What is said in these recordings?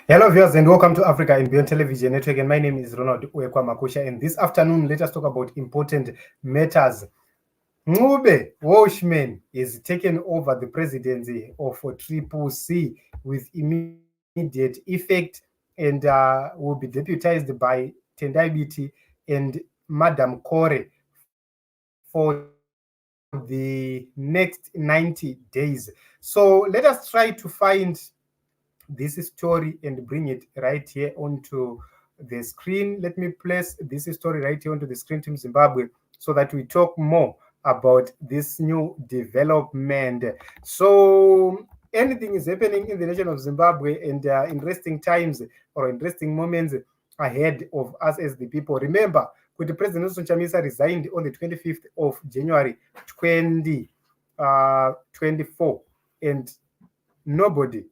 Hello viewers and welcome to Africa and Beyond Television Network, and my name is Ronald Uekwa Makusha, and this afternoon let us talk about important matters. Ncube Welshman is taken over the presidency of Triple C with immediate effect and will be deputized by Biti and Madam Kore for the next 90 days. So let us try to find this story and bring it right here onto the screen. Let me place this story right here onto the screen, Team Zimbabwe, so that we talk more about this new development. So anything is happening in the nation of Zimbabwe, and interesting times or interesting moments ahead of us as the people. Remember, with President Nelson Chamisa resigned on the 25th of January 2024, and nobody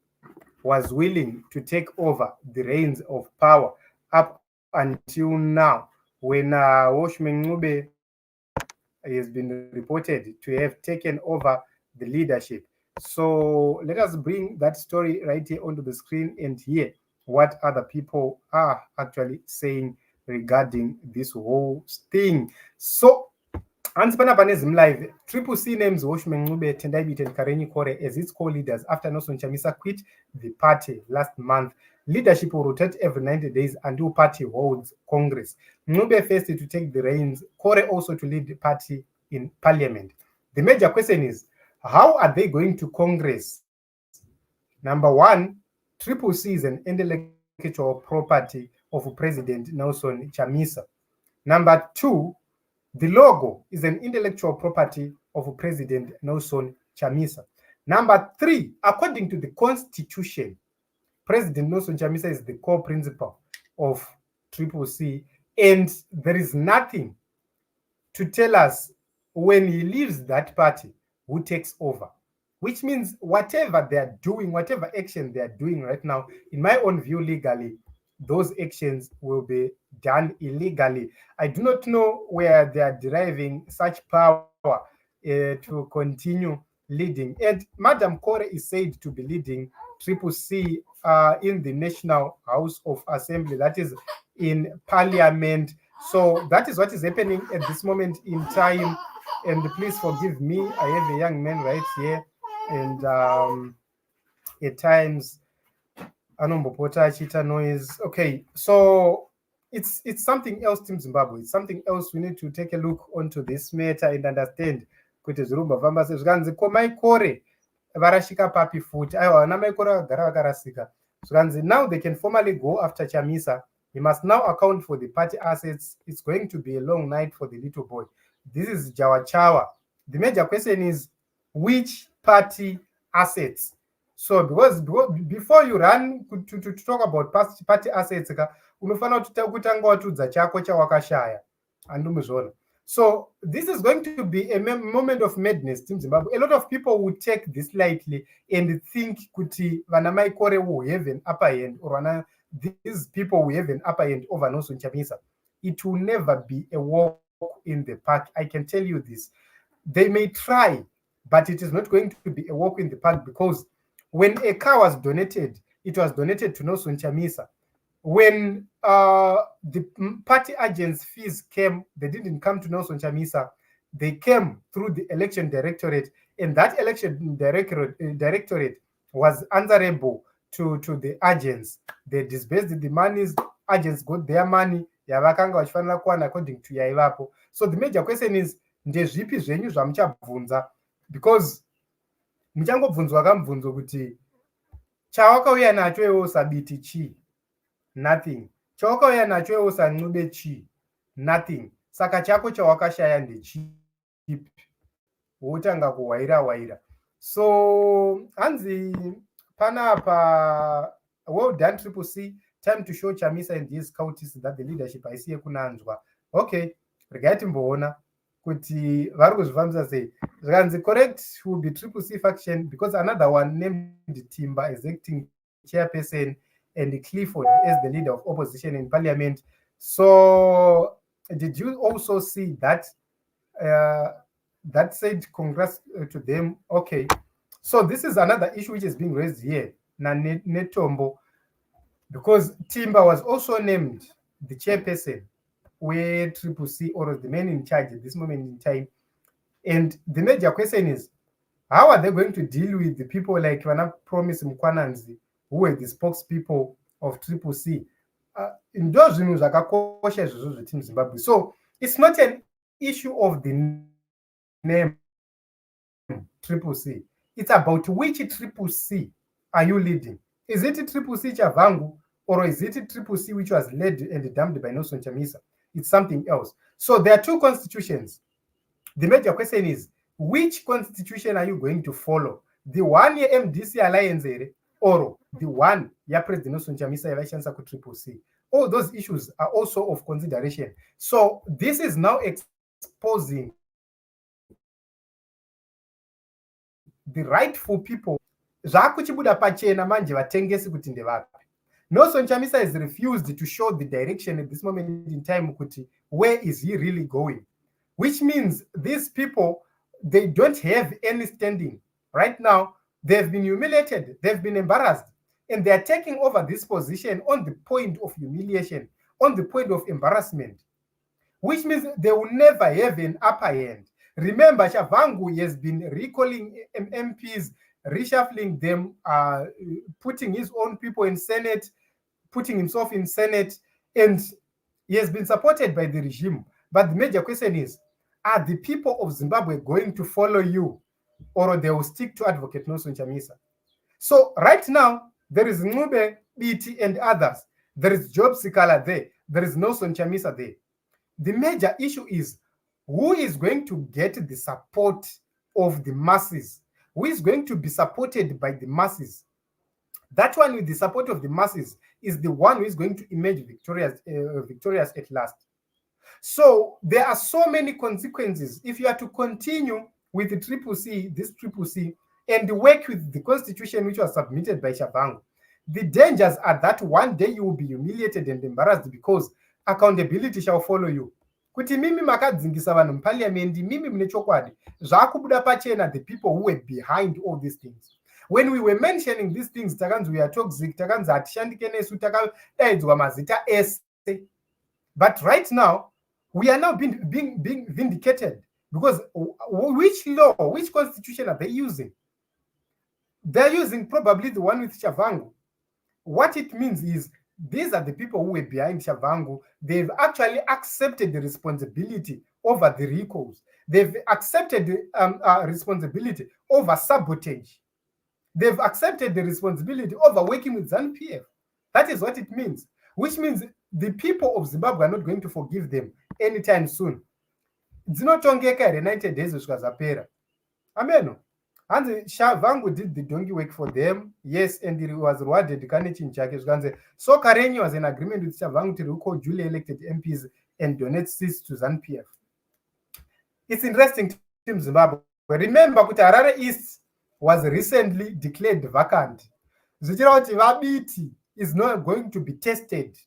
was willing to take over the reins of power up until now, when Welshman Ncube has been reported to have taken over the leadership. So let us bring that story right here onto the screen and hear what other people are actually saying regarding this whole thing. So hansi panapa nezimlive, Triple C names Welshman Ncube, Biti and Kore as its co-leaders after Nelson Chamisa quit the party last month. Leadership will rotate every 90 days until party holds Congress. Ncube first to take the reins, Kore also to lead the party in parliament. The major question is, how are they going to Congress? Number one, Triple C is an intellectual property of President Nelson Chamisa. Number two, the logo is an intellectual property of President Nelson Chamisa. Number three, according to the Constitution, President Nelson Chamisa is the core principal of Triple C, and there is nothing to tell us when he leaves that party who takes over, which means whatever they are doing, whatever action they are doing right now, in my own view, legally, those actions will be done illegally. I do not know where they are deriving such power to continue leading. And Madam Kore is said to be leading Triple C in the National House of Assembly, that is in Parliament. So that is what is happening at this moment in time. And please forgive me, I have a young man right here, and at times anombopota achita noise. Okay, so it's something else, Team Zimbabwe. It's something else. We need to take a look onto this matter and understand kuti zvirumba famba sei. Zvikanzi komai Kore varashika papi futi, aiwa vana mai Kore vakagara vakarasika. Zvikanzi now they can formally go after Chamisa. He must now account for the party assets. It's going to be a long night for the little boy. This is Jawa Chawa. The major question is, which party assets? So because before you run to talk about party assets, unofana kutanga watudza chako chawakashaya andumuzvona. So this is going to be a moment of madness, Team Zimbabwe. A lot of people will take this lightly and think kuti vanamai Kore will have an upper hand, or these people will have an upper hand over Nelson Chamisa. It will never be a walk in the park. I can tell you this. They may try, but it is not going to be a walk in the park, because when a car was donated, it was donated to Nelson Chamisa. When the party agents' fees came, they didn't come to Nelson Chamisa. They came through the election directorate, and that election directorate was answerable to the agents. They disbursed the monies, agents got their money, yavakanga vachifanira kuwana according to yaivapo. So the major question is, ndezvipi zvenyu zvamuchabvunza? Because muchangobvunzwa kamubvunzo kuti chawakauya nacho iwe usabiti chii? Nothing. Chawakauya nacho iwe usaNcube chii? Nothing. Saka chako chawakashaya ndechipi? Wotanga kuwaira. So hanzi panapa, well done Triple C. Time to show Chamisa and his cultists that the leadership aisiye kunanzwa. Okay, regai timboona kuti vari kuzvifambisa sei. Zvikanzi correct will be Triple C faction, because another one named Timba is acting chairperson and Clifford as the leader of opposition in parliament. So did you also see that? That said congrats to them. Okay, so this is another issue which is being raised here. Na Netombo, because Timber was also named the chairperson where CCC or the man in charge at this moment in time. And the major question is, how are they going to deal with the people like Vana Promise Mkwananzi, who were the spokespeople of CCC? In those in Zimbabwe. So it's not an issue of the name CCC. It's about which CCC are you leading? Is it CCC Tshabangu, or is it CCC which was led and dumped by Nelson Chamisa? It's something else. So there are two constitutions. The major question is, which constitution are you going to follow? The one year MDC alliance or the one year President Nelson Chamisa elections ku CCC? All those issues are also of consideration. So this is now exposing the rightful people. Zvakuchibuda pachena manje vatengesi kuti ndevapi. Nelson Chamisa has refused to show the direction at this moment in time kuti where is he really going, which means these people, they don't have any standing right now. They've been humiliated, they've been embarrassed, and they are taking over this position on the point of humiliation, on the point of embarrassment, which means they will never have an upper hand. Remember, Tshabangu has been recalling MPs, reshuffling them, putting his own people in Senate, putting himself in Senate, and he has been supported by the regime. But the major question is, are the people of Zimbabwe going to follow you, or they will stick to Advocate Nelson Chamisa? So right now, there is Ncube, Biti, and others. There is Job Sikala there. There is Nelson Chamisa there. The major issue is, who is going to get the support of the masses? Who is going to be supported by the masses? That one with the support of the masses is the one who is going to emerge victorious at last. So there are so many consequences if you are to continue with the CCC, and work with the constitution which was submitted by Tshabangu. The dangers are that one day you will be humiliated and embarrassed because accountability shall follow you. Kuti mimi makadzingisa vanhu muparliament, mimi mune chokwadi, zvakubuda pachena the people who were behind all these things. When we were mentioning these things, takanzi we are toxic, takanzi hatishandike nesu, takadaidzwa mazita ese. But right now, we are now being vindicated, because which law, which constitution are they using? They're using probably the one with Tshabangu. What it means is, these are the people who were behind Tshabangu. They've actually accepted the responsibility over the recalls. They've accepted the responsibility over sabotage. They've accepted the responsibility over working with ZANU-PF. That is what it means, which means the people of Zimbabwe are not going to forgive them anytime soon. Dzinotongeka here 90 days zvikazapera. Ameno. And Tshabangu did the donkey work for them, yes, and it was rewarded. So Karenyi was in agreement with Tshabangu to recall duly elected MPs and donate seats to ZANU-PF. It's interesting to Zimbabwe. Remember, Harare East was recently declared vacant. Zichirauti Biti is not going to be tested.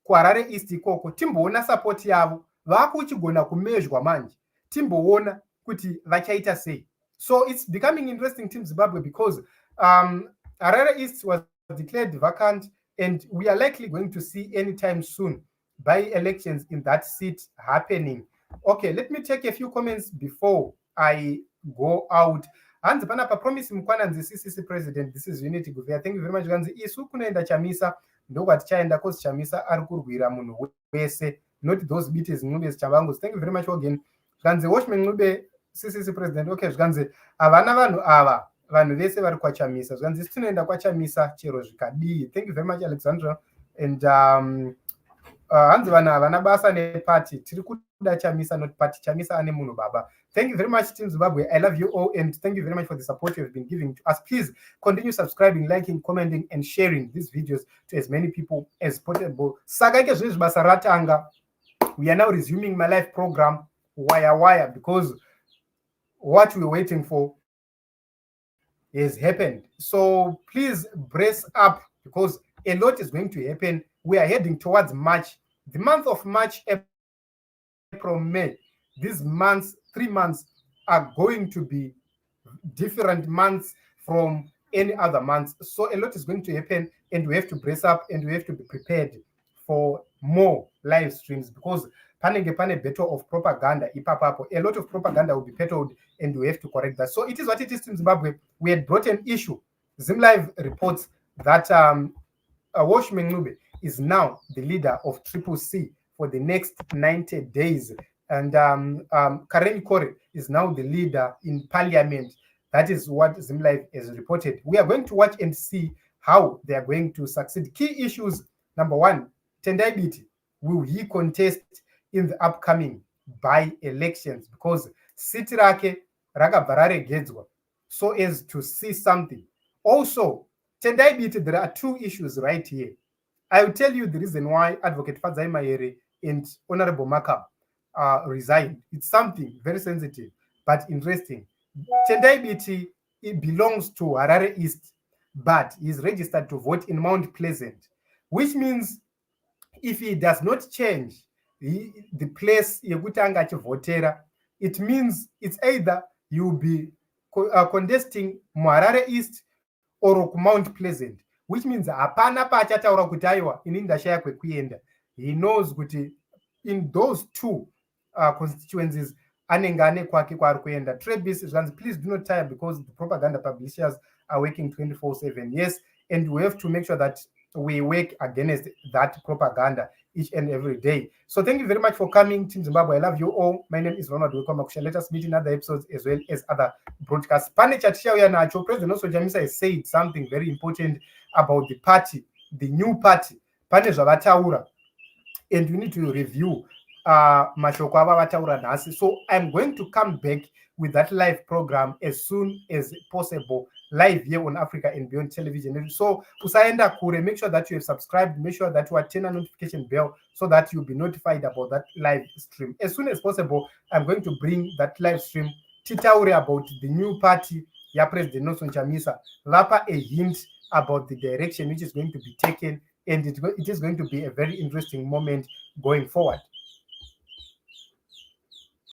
Harare East ikoko timboona support yavo, vakuchigona kumezhwa manje, timboona kuti vachaita sei. So it's becoming interesting to Zimbabwe because Harare East was declared vacant, and we are likely going to see anytime soon by-elections in that seat happening. Okay, let me take a few comments before I go out. Hanzi panapa Promise Mkwananzi CCC president, this is Unity Guvia. Thank you very much. Ganzi isu kunoenda Chamisa ndokwati chaenda kosi Chamisa ari kurwira munhu wese, not those beaters Ncube Tshabangu. Thank you very much again. Ganzi Welshman Ncube CCC president. Okay, zvikanzi havana vanhu ava vanhu vese vari kwaChamisa, zvikanzi tinoenda kwaChamisa chero zvikadii. Thank you very much Alexandra. And hanzi vanhu havana basa nepati, tiri kuda Chamisa not party. Chamisa ane munhu baba. Thank you very much Team Zimbabwe. I love you all, and thank you very much for the support you have been giving to us. Please continue subscribing, liking, commenting, and sharing these videos to as many people as possible. Saka ke zvezvi basa ratanga. We are now resuming my live program wire because what we're waiting for has happened. So please brace up, because a lot is going to happen. We are heading towards March, the month of March, April, May. These months, 3 months, are going to be different months from any other months. So a lot is going to happen, and we have to brace up, and we have to be prepared for more live streams, because panenge pane battle of propaganda ipapapo. A lot of propaganda will be peddled, and we have to correct that. So it is what it is in Zimbabwe. We had brought an issue. ZimLive reports that Welshman Ncube is now the leader of CCC for the next 90 days. And Kore is now the leader in parliament. That is what ZimLive has reported. We are going to watch and see how they are going to succeed. Key issues: number one, Tendai Biti, will he contest in the upcoming by-elections? Because city rake rakabva raregedzwa so as to see something. Also, Tendai Biti, there are two issues right here. I will tell you the reason why Advocate Fadzai Mayere and Honorable Makab resigned. It's something very sensitive but interesting. Tendai Biti, it belongs to Harare East, but he's registered to vote in Mount Pleasant, which means if he does not change the place yekutanga chivotera, it means it's either you'll be contesting Harare East or Mount Pleasant, which means hapana pachataura kuti aiwa ini ndashaya kwekuenda. He knows kuti in those two constituencies anenge ane kwake kwaari kuenda. Trebis runs, please do not tire, because the propaganda publishers are working 24/7. Yes, and we have to make sure that we work against that propaganda each and every day. So thank you very much for coming, Team Zimbabwe. I love you all. My name is Ronald Wekamakusha. Let us meet in other episodes as well as other broadcasts. Pane chatishauya nacho, President Ncube has said something very important about the party, the new party. Pane zvavataura, and we need to review mashoko ava vataura nhasi. So I'm going to come back with that live program as soon as possible, live here on Africa and Beyond Television. So usaenda kure, make sure that you have subscribed, make sure that you turn a notification bell so that you'll be notified about that live stream. As soon as possible, I'm going to bring that live stream. Titaure about the new party, ya President Nelson Chamisa, lapa a hint about the direction which is going to be taken, and it is going to be a very interesting moment going forward.